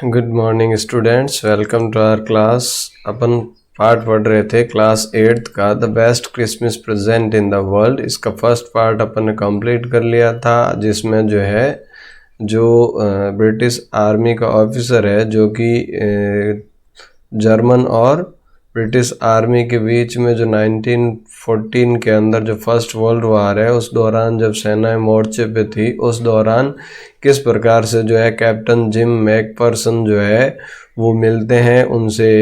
Good morning students, welcome to our class. अपन part पढ़ रहे थे क्लास 8th का the best Christmas present in the world. इसका फर्स्ट पार्ट अपन ने कंप्लीट कर लिया था, जिसमें जो ब्रिटिश आर्मी का ऑफिसर है, जो कि जर्मन और ब्रिटिश आर्मी के बीच में जो 1914 के अंदर जो फर्स्ट वर्ल्ड वार है, उस दौरान जब सेनाएं मोर्चे पे थी, उस दौरान किस प्रकार से कैप्टन जिम मैकफर्सन वो मिलते हैं उनसे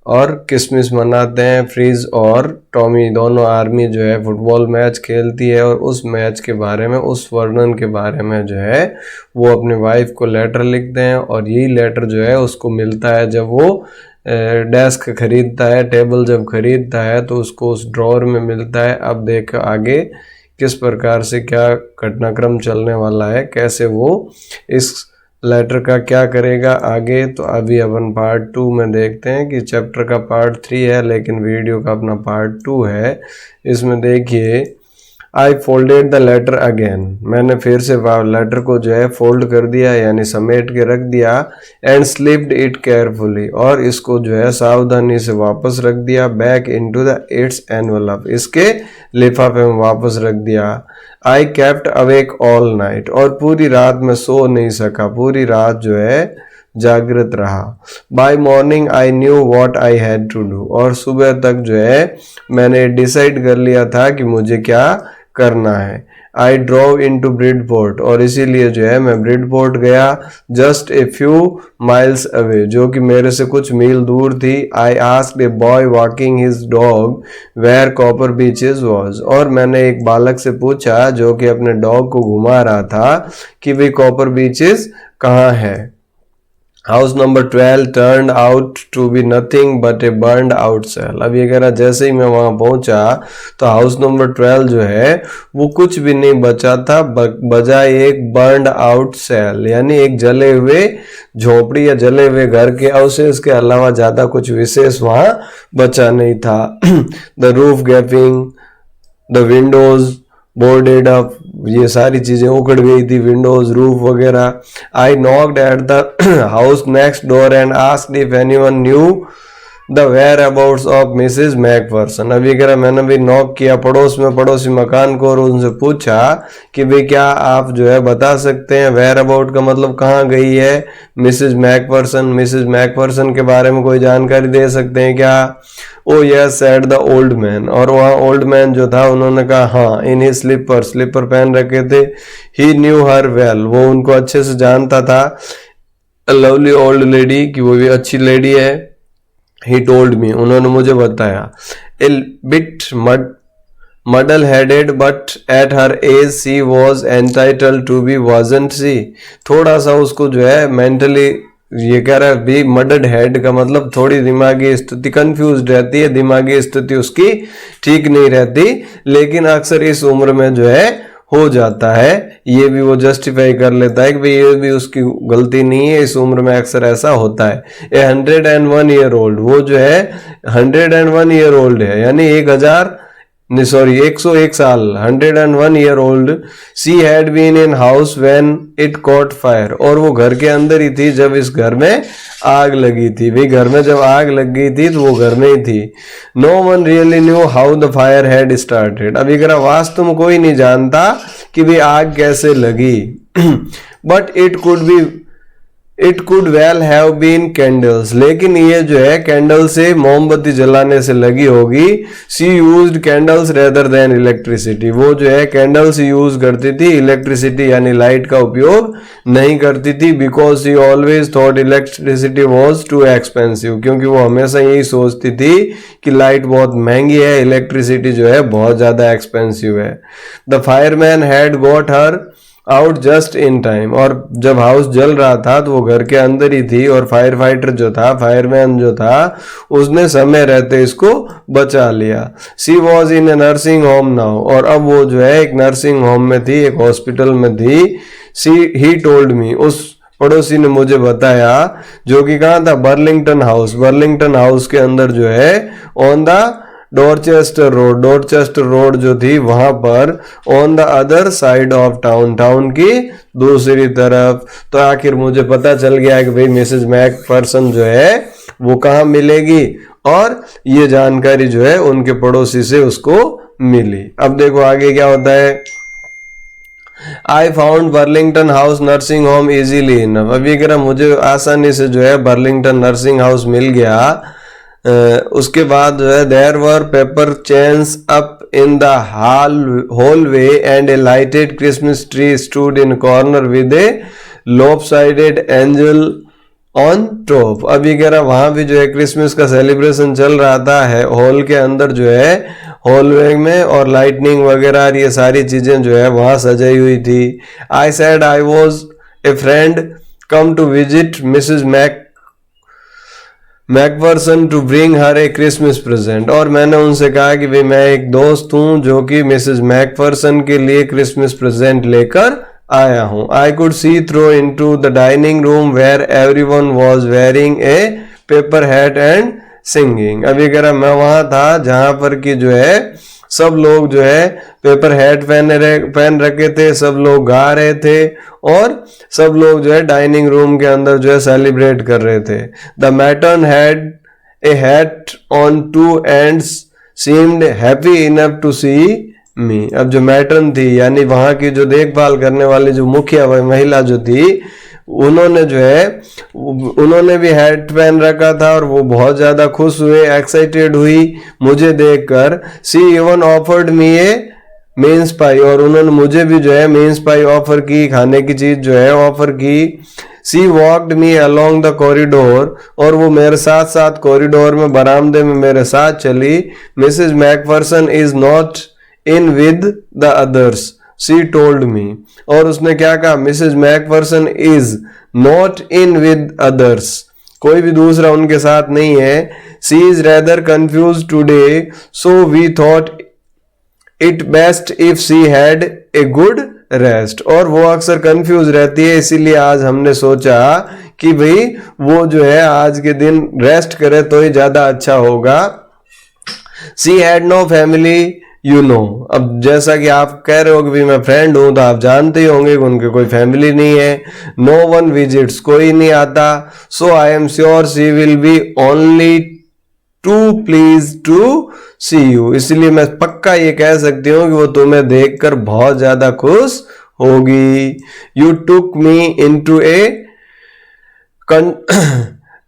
और क्रिसमस मनाते हैं। फ्रीज और टॉमी दोनों आर्मी फुटबॉल मैच खेलती है, और उस मैच के बारे में, उस वर्णन के बारे में वो अपने वाइफ को लेटर लिखते हैं, और यही लेटर उसको मिलता है जब वो डेस्क खरीदता है, टेबल जब खरीदता है तो उसको उस ड्रॉअर में मिलता है। अब देख आगे किस प्रकार से क्या घटनाक्रम चलने वाला है, कैसे वो इस लेटर का क्या करेगा आगे। तो अभी अपन पार्ट 2 में देखते हैं कि चैप्टर का पार्ट 3 है, लेकिन वीडियो का अपना पार्ट 2 है। इसमें देखिए, आई फोल्डेड द लेटर अगेन, मैंने फिर से लेटर को फोल्ड कर दिया, यानी समेट के रख दिया। एंड स्लिप्ड इट केयरफुली, और इसको सावधानी से वापस रख दिया। Back into the it's envelope, इसके लिफाफे में वापस रख दिया। I kept awake all night, और पूरी रात में सो नहीं सका, पूरी रात जागृत रहा। By morning I knew what I had to do, और सुबह तक मैंने डिसाइड कर लिया था कि मुझे क्या करना है। I drove into Bridport, और इसीलिए मैं ब्रिडपोर्ट गया। Just a few miles away, जो कि मेरे से कुछ मील दूर थी। I asked a boy walking his dog where Copper Beeches was, और मैंने एक बालक से पूछा जो कि अपने डॉग को घुमा रहा था कि भाई कॉपर बीचेस कहाँ है। House number 12 turned out to be nothing but a burned out cell। अब ये कह रहा, जैसे ही मैं वहां पहुंचा तो हाउस नंबर 12 वो कुछ भी नहीं बचा था, बजाय एक burned out cell, यानी एक जले हुए झोपड़ी या जले हुए घर के अवशेष के अलावा ज्यादा कुछ विशेष वहां बचा नहीं था। The roof gaping, the windows boarded up, ये सारी चीजें उखड़ गई थी, विंडोज, रूफ वगैरह। I knocked at the house next door and asked if anyone knew the whereabouts of Mrs McPherson. अभी कह रहा, मैंने भी नॉक किया पड़ोसी मकान को, और उनसे पूछा कि भाई क्या आप बता सकते हैं, वेयर अबाउट का मतलब कहाँ गई है मिसेज मैकफर्सन, मिसेज मैकफर्सन के बारे में कोई जानकारी दे सकते हैं क्या। ओ yes said the old man, और वहाँ ओल्ड मैन था, उन्होंने कहा हाँ। इन ही स्लीपर पहन रखे थे। ही न्यू हर वेल, वो उनको अच्छे से जानता था। लवली ओल्ड लेडी, कि वो भी अच्छी लेडी है। ही टोल्ड मी, उन्होंने मुझे बताया। A bit muddle headed but at her age she was entitled to be, wasn't she, थोड़ा सा उसको मेंटली, ये कह रहा है भी मडड हेड का मतलब थोड़ी दिमागी स्थिति कंफ्यूज रहती है, दिमागी स्थिति उसकी ठीक नहीं रहती, लेकिन अक्सर इस उम्र में हो जाता है। ये भी वो जस्टिफाई कर लेता है कि भाई ये भी उसकी गलती नहीं है, इस उम्र में अक्सर ऐसा होता है। ए 101 ईयर ओल्ड, वो 101 ईयर ओल्ड है, यानी 101 साल, 101 year old. She had been in house when it caught fire, और वो घर के अंदर ही थी जब इस घर में आग लगी थी। भाई घर में जब आग लग गई थी तो वो घर में ही थी। No one really knew how the fire had started, अभी कह रहा वास्तव में कोई नहीं जानता कि भाई आग कैसे लगी। But it could well have been candles, लेकिन ये कैंडल से, मोमबत्ती जलाने से लगी होगी। She used candles rather than electricity, वो कैंडल्स यूज करती थी, इलेक्ट्रिसिटी यानी लाइट का उपयोग नहीं करती थी। Because she always thought electricity was too expensive, क्योंकि वो हमेशा यही सोचती थी कि लाइट बहुत महंगी है, इलेक्ट्रिसिटी बहुत ज्यादा एक्सपेंसिव है। The fireman had got her out just in time, और जब हाउस जल रहा था तो वो घर के अंदर ही थी, और फायर फाइटर फायरमैन उसने समय रहते इसको बचा लिया। She was in a nursing home now, और अब वो एक नर्सिंग होम में थी, एक हॉस्पिटल में थी। ही टोल्ड मी, उस पड़ोसी ने मुझे बताया, जो कि कहाँ था, बर्लिंगटन हाउस के अंदर ऑन द डॉर्चेस्टर रोड जो थी वहां पर, on the other side of town, town की दूसरी तरफ। तो आखिर मुझे पता चल गया कि भाई मिसेज मैकफर्सन जो है वो कहाँ मिलेगी, और ये जानकारी जो है उनके पड़ोसी से उसको मिली। अब देखो आगे क्या होता है। I found Burlington house nursing home easily enough. अब ये कह रहा मुझे आसानी से जो है बर्लिंगटन नर्सिंग हाउस मिल गया। उसके बाद जो है there were paper chains up in the hallway and a lighted Christmas tree stood in corner with a lopsided angel on top. अब ये कह रहा वहां भी जो है क्रिसमस का सेलिब्रेशन चल रहा था, है हॉल के अंदर जो है हॉलवे में, और लाइटनिंग वगैरह ये सारी चीजें जो है वहां सजाई हुई थी। I said I was a friend come to visit Mrs McPherson to bring her a Christmas present. और मैंने उनसे कहा कि भाई मैं एक दोस्त हूं जो कि मिसेज मैकफर्सन के लिए क्रिसमस प्रेजेंट लेकर आया हूं। I could see through into the dining room where everyone was wearing a paper hat and singing. अब ये कह रहा मैं वहां था जहां पर कि जो है सब लोग जो है पेपर हैट पहन रखे थे, सब लोग गा रहे थे, और सब लोग जो है डाइनिंग रूम के अंदर जो है सेलिब्रेट कर रहे थे। The matron had a hat on too and seemed happy enough to see me. अब जो मैटर्न थी यानी वहां की जो देखभाल करने वाली जो मुखिया महिला जो थी, उन्होंने जो है उन्होंने भी हैट पहन रखा था और वो बहुत ज्यादा खुश हुए, एक्साइटेड हुई मुझे देखकर। सी इवन ऑफर्ड मी ए मीन्स पाई, और उन्होंने मुझे भी जो है मीन्स पाई ऑफर की, खाने की चीज जो है ऑफर की। She walked me along the corridor, और वो मेरे साथ साथ कॉरिडोर में बरामदे में मेरे साथ चली। Mrs McPherson is not in with the others she told me. और उसने क्या कहा, Mrs McPherson is not in with others, कोई भी दूसरा उनके साथ नहीं है। She is rather confuse today so we thought it best if she had a good rest. और वो अक्सर कंफ्यूज रहती है, इसीलिए आज हमने सोचा कि भाई वो जो है आज के दिन रेस्ट करे तो ही ज्यादा अच्छा होगा। She had no family you know. अब जैसा कि आप कह रहे हो कि भी मैं फ्रेंड हूं, तो आप जानते ही होंगे कि उनके कोई फैमिली नहीं है। नो वन विजिट्स, कोई नहीं आता। So I am sure she will be only too pleased to see you. इसलिए मैं पक्का ये कह सकती हूँ कि वो तुम्हें देखकर बहुत ज्यादा खुश होगी। You took me into A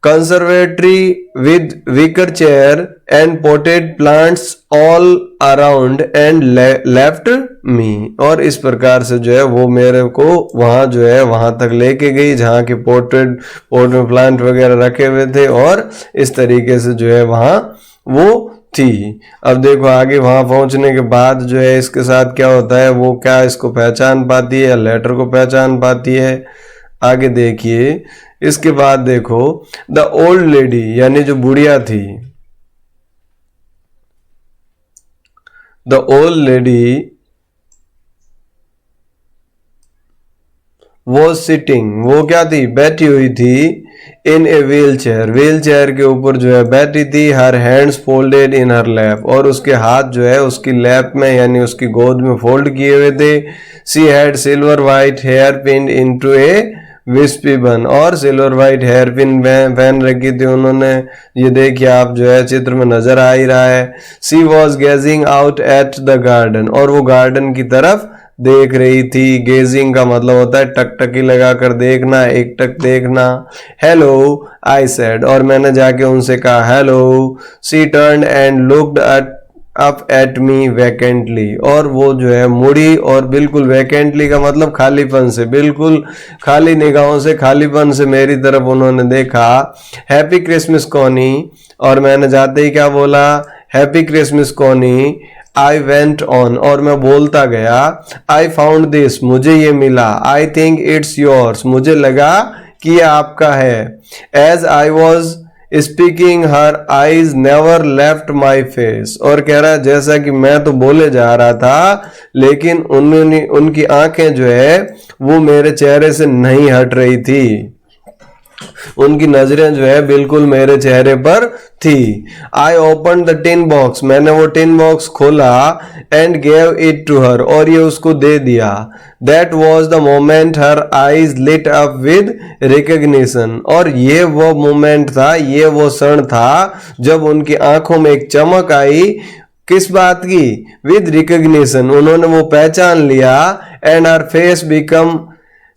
conservatory with wicker chair and potted plants all around and left me। और इस प्रकार से जो है वो मेरे को वहां जो है वहां तक लेके गई जहां के पोट में प्लांट वगैरह रखे हुए थे, और इस तरीके से जो है वहां वो थी। अब देखो आगे वहां पहुंचने के बाद जो है इसके साथ क्या होता है, वो क्या इसको पहचान पाती है या लेटर को पहचान पाती है। आगे देखिए इसके बाद देखो द ओल्ड लेडी यानी जो बुढ़िया थी, द ओल्ड लेडी वो सिटिंग, वो क्या थी, बैठी हुई थी, in a wheel chair, wheel chair के ऊपर जो है बैठी थी। Her hands folded in her lap, और उसके हाथ जो है उसकी लैप में यानी उसकी गोद में फोल्ड किए हुए थे। She had silver white hair pin into a wispy bun, और सिल्वर वाइट हेयर पिन पहन रखी थी उन्होंने। ये देखिए आप जो है चित्र में नजर आ ही रहा है। She was gazing out at the garden, और वो गार्डन की तरफ देख रही थी। गेजिंग का मतलब होता है टकटकी लगाकर देखना, एक टक देखना। हेलो आई सेड, और मैंने जाके उनसे कहा hello. She turned and looked up at me vacantly, और वो जो है मुड़ी, और बिल्कुल वैकेंटली का मतलब खालीपन से, बिल्कुल खाली निगाहों से, खालीपन से मेरी तरफ उन्होंने देखा। हैप्पी क्रिसमस कॉनी, और मैंने जाते ही क्या बोला, happy Christmas Connie. I went on, और मैं बोलता गया। आई फाउंड दिस, मुझे ये मिला। आई थिंक इट्स योर्स, मुझे लगा कि ये आपका है। As I was speaking her eyes never left my face, और कह रहा है जैसा कि मैं तो बोले जा रहा था लेकिन उनकी आंखें जो है वो मेरे चेहरे से नहीं हट रही थी। उनकी नजरें जो है बिल्कुल मेरे चेहरे पर थी। I open the tin box, मैंने वो टिन बॉक्स खोला, and gave it to her, और ये उसको दे दिया। That was the moment her eyes lit up with recognition, और ये वो मोमेंट था, ये वो क्षण था जब उनकी आंखों में एक चमक आई। किस बात की? विद रिकग्निशन, उन्होंने वो पहचान लिया। And her face become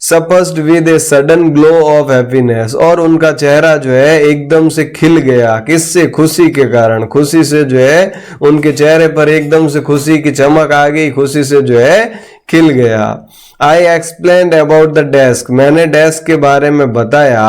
suffused with a sudden glow of happiness, और उनका चेहरा जो है एकदम से खिल गया। किससे? खुशी के कारण। खुशी से जो है उनके चेहरे पर एकदम से खुशी की चमक आ गई, खुशी से जो है खिल गया। आई एक्सप्लेन्ड अबाउट द डेस्क, मैंने डेस्क के बारे में बताया।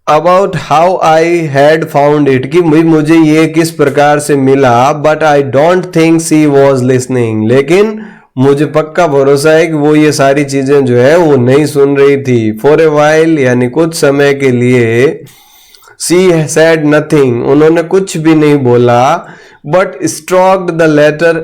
About how I had found it, कि मुझे ये किस प्रकार से मिला। But I don't think she was listening, लेकिन मुझे पक्का भरोसा है कि वो ये सारी चीजें जो है वो नहीं सुन रही थी। फॉर ए वाइल, यानी कुछ समय के लिए। शी सेड नथिंग, उन्होंने कुछ भी नहीं बोला। But stroked the letter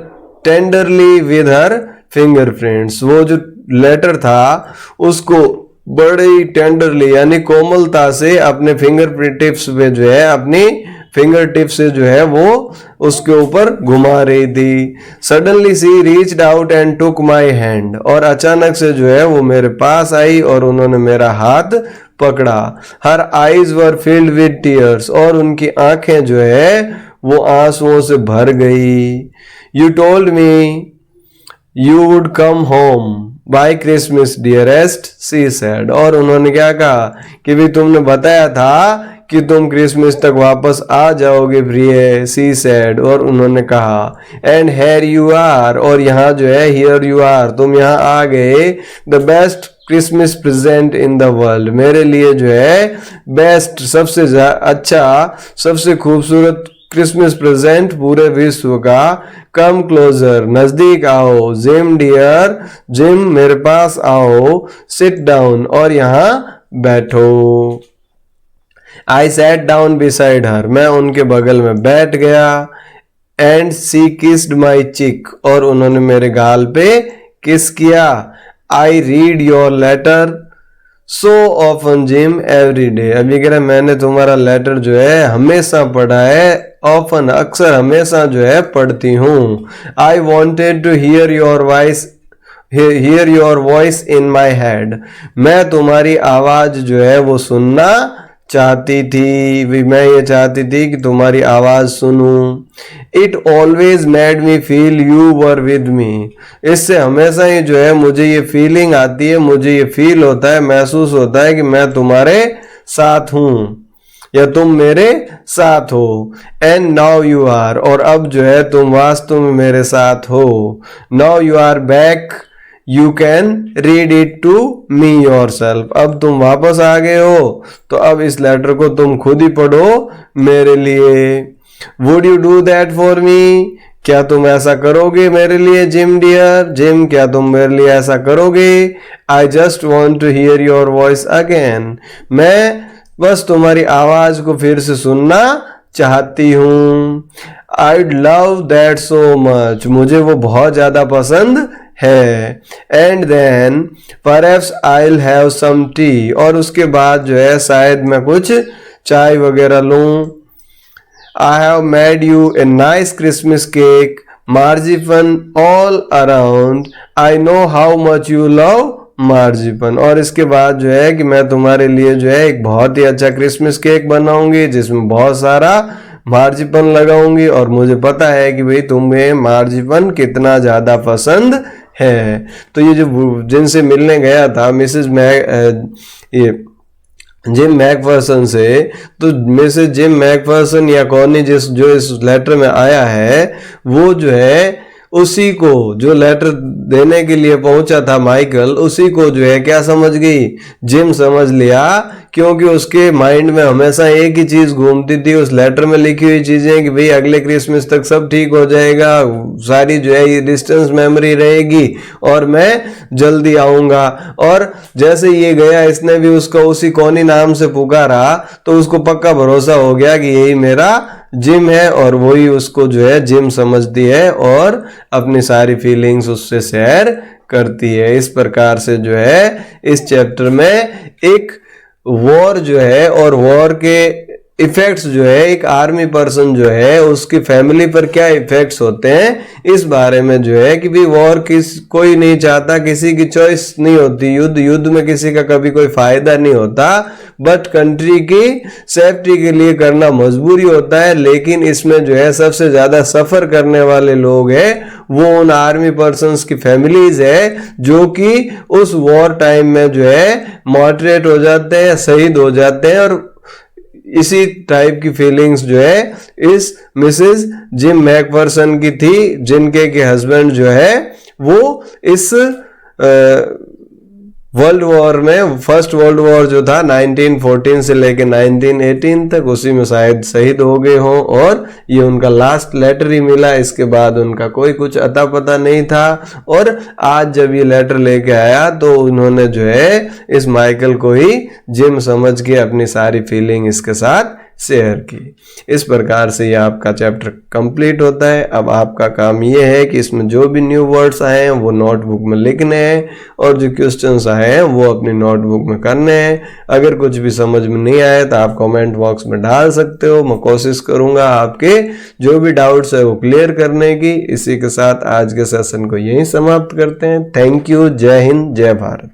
tenderly with her fingerprints, वो जो लेटर था उसको बड़ी टेंडरली यानी कोमलता से अपने फिंगर टिप्स पे जो है, अपनी फिंगर टिप से जो है वो उसके ऊपर घुमा रही थी। Suddenly she reached out and took my hand, और अचानक से जो है वो मेरे पास आई और उन्होंने मेरा हाथ पकड़ा। Her eyes were filled with tears, और उनकी आंखें जो है वो आंसुओं से भर गई। You told me you would come home by Christmas dearest, she said, और उन्होंने क्या कहा कि भी तुमने बताया था कि तुम क्रिसमस तक वापस आ जाओगे प्रिय, सी सेड, और उन्होंने कहा। एंड हेयर यू आर, और यहाँ जो है हियर यू आर, तुम यहाँ आ गए। The best Christmas present in the world, मेरे लिए जो है बेस्ट, सबसे अच्छा, सबसे खूबसूरत क्रिसमस प्रेजेंट पूरे विश्व का। कम क्लोजर, नजदीक आओ। जिम डियर, जिम मेरे पास आओ। सिट डाउन, और यहाँ बैठो। I sat down beside her, मैं उनके बगल में बैठ गया। एंड सी किस्ड माई चिक, और उन्होंने मेरे गाल पे किस किया। I read your letter so often Jim every day, अभी कह रहा मैंने तुम्हारा लेटर जो है हमेशा पढ़ा है। ऑफन, अक्सर, हमेशा जो है पढ़ती हूँ। I wanted to hear your voice in my head, मैं तुम्हारी आवाज जो है वो सुनना चाहती थी। मैं ये चाहती थी कि तुम्हारी आवाज सुनूं। It always made me feel you were with me, इससे हमेशा ही जो है मुझे ये फीलिंग आती है, मुझे ये फील होता है, महसूस होता है कि मैं तुम्हारे साथ हूं या तुम मेरे साथ हो। एंड नाउ यू आर, और अब जो है तुम वास्तव में मेरे साथ हो। Now you are back, you can read it to me yourself, अब तुम वापस आ गए हो तो अब इस लेटर को तुम खुद ही पढ़ो मेरे लिए। Would you do that for me, क्या तुम ऐसा करोगे मेरे लिए जिम डियर, जिम क्या तुम मेरे लिए ऐसा करोगे। I just want to hear your voice again, मैं बस तुम्हारी आवाज को फिर से सुनना चाहती हूं। I'd love that so much, मुझे वो बहुत ज्यादा पसंद है। And then perhaps I'll have some tea, और उसके बाद जो है शायद मैं कुछ चाय वगैरह लूं। I have made you a nice Christmas cake, marzipan all around, I know how much you love मार्जिपन, और इसके बाद जो है कि मैं तुम्हारे लिए जो है एक बहुत ही अच्छा क्रिसमस केक बनाऊंगी जिसमें बहुत सारा मार्जिपन लगाऊंगी, और मुझे पता है कि भाई तुम्हें मार्जिपन कितना ज़्यादा पसंद है। तो ये जो जिनसे मिलने गया था मिसेज ये जिम मैकफर्सन से, तो मिसेज जिम मैकफर्सन या कॉर्नी जो इस लेटर में आया है वो जो है उसी को जो लेटर देने के लिए पहुंचा था माइकल, उसी को जो है क्या समझ गई, जिम समझ लिया, क्योंकि उसके माइंड में हमेशा एक ही चीज घूमती थी, उस लेटर में लिखी हुई चीजें कि भाई अगले क्रिसमस तक सब ठीक हो जाएगा, सारी जो है ये डिस्टेंस मेमोरी रहेगी और मैं जल्दी आऊंगा। और जैसे ये गया इसने भी उसको उसी कॉनी नाम से पुकारा तो उसको पक्का भरोसा हो गया कि यही मेरा जिम है, और वही उसको जो है जिम समझती है और अपनी सारी फीलिंग्स उससे शेयर करती है। इस प्रकार से जो है इस चैप्टर में एक वॉर जो है और वॉर के इफेक्ट्स जो है एक आर्मी पर्सन जो है उसकी फैमिली पर क्या इफेक्ट्स होते हैं इस बारे में जो है कि भी वॉर कोई नहीं चाहता, किसी की चॉइस नहीं होती, युद्ध में किसी का कभी कोई फायदा नहीं होता, बट कंट्री की सेफ्टी के लिए करना मजबूरी होता है। लेकिन इसमें जो है सबसे ज्यादा सफर करने वाले लोग हैं वो उन आर्मी पर्सन्स की फैमिलीज है जो कि उस वॉर टाइम में जो है मॉडरेट हो जाते हैं, शहीद हो जाते हैं। और इसी टाइप की फीलिंग्स जो है इस मिसेस जिम मैकफर्सन की थी, जिनके के हस्बैंड जो है वो इस वर्ल्ड वॉर में, फर्स्ट वर्ल्ड वॉर जो था 1914 से लेके 1918 तक, उसी में शायद शहीद हो गए हों और ये उनका लास्ट लेटर ही मिला। इसके बाद उनका कोई कुछ अता पता नहीं था। और आज जब ये लेटर लेके आया तो उन्होंने जो है इस माइकल को ही जिम समझ के अपनी सारी फीलिंग इसके साथ शेयर की। इस प्रकार से ये आपका चैप्टर कंप्लीट होता है। अब आपका काम ये है कि इसमें जो भी न्यू वर्ड्स आए हैं वो नोटबुक में लिखने हैं और जो क्वेश्चंस आए हैं वो अपनी नोटबुक में करने हैं। अगर कुछ भी समझ में नहीं आए तो आप कमेंट बॉक्स में डाल सकते हो, मैं कोशिश करूंगा आपके जो भी डाउट्स है वो क्लियर करने की। इसी के साथ आज के सेशन को यहीं समाप्त करते हैं। Thank you. जय हिंद, जय भारत।